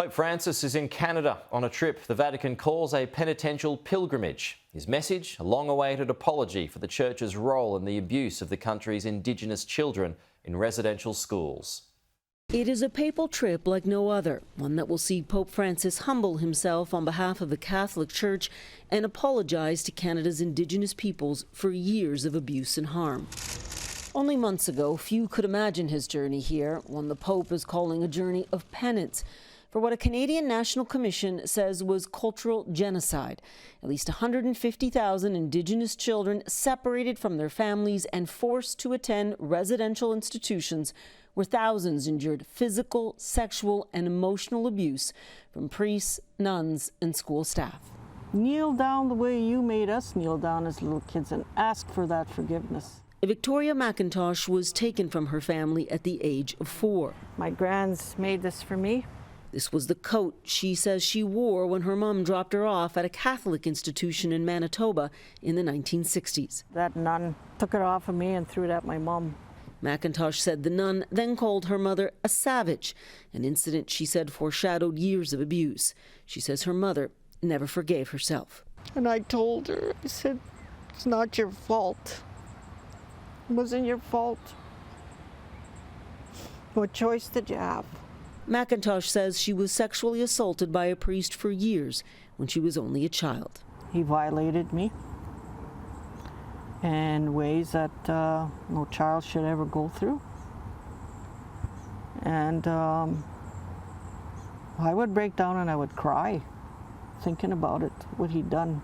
Pope Francis is in Canada on a trip the Vatican calls a penitential pilgrimage. His message, a long-awaited apology for the Church's role in the abuse of the country's indigenous children in residential schools. It is a papal trip like no other, one that will see Pope Francis humble himself on behalf of the Catholic Church and apologize to Canada's Indigenous peoples for years of abuse and harm. Only months ago, few could imagine his journey here, one the Pope is calling a journey of penance for what a Canadian National Commission says was cultural genocide. At least 150,000 Indigenous children separated from their families and forced to attend residential institutions where thousands endured physical, sexual, and emotional abuse from priests, nuns, and school staff. Kneel down the way you made us kneel down as little kids and ask for that forgiveness. Victoria McIntosh was taken from her family at the age of 4. My grands made this for me. This was the coat she says she wore when her mom dropped her off at a Catholic institution in Manitoba in the 1960s. That nun took it off of me and threw it at my mom. McIntosh said the nun then called her mother a savage, an incident she said foreshadowed years of abuse. She says her mother never forgave herself. And I told her, I said, it's not your fault. It wasn't your fault. What choice did you have? McIntosh says she was sexually assaulted by a priest for years when she was only a child. He violated me in ways that no child should ever go through. And I would break down and I would cry thinking about it, what he'd done.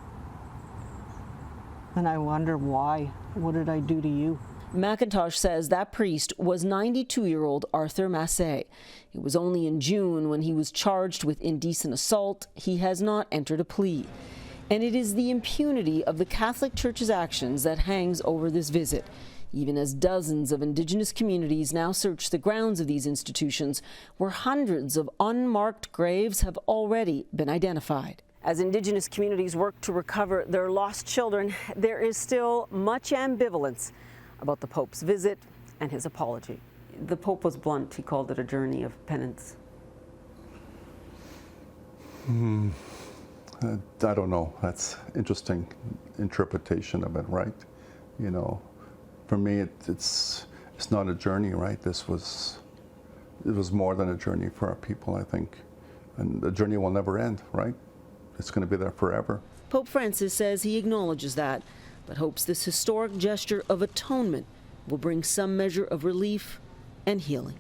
And I wonder why. What did I do to you? McIntosh says that priest was 92-year-old Arthur Massey. It was only in June when he was charged with indecent assault. He has not entered a plea. And it is the impunity of the Catholic Church's actions that hangs over this visit, even as dozens of Indigenous communities now search the grounds of these institutions, where hundreds of unmarked graves have already been identified. As Indigenous communities work to recover their lost children, there is still much ambivalence about the Pope's visit and his apology. The Pope was blunt. He called it a journey of penance. I don't know. That's interesting interpretation of it, right? You know, for me, it's not a journey, right? It was more than a journey for our people, I think, and the journey will never end, right? It's going to be there forever. Pope Francis says he acknowledges that, but hopes this historic gesture of atonement will bring some measure of relief and healing.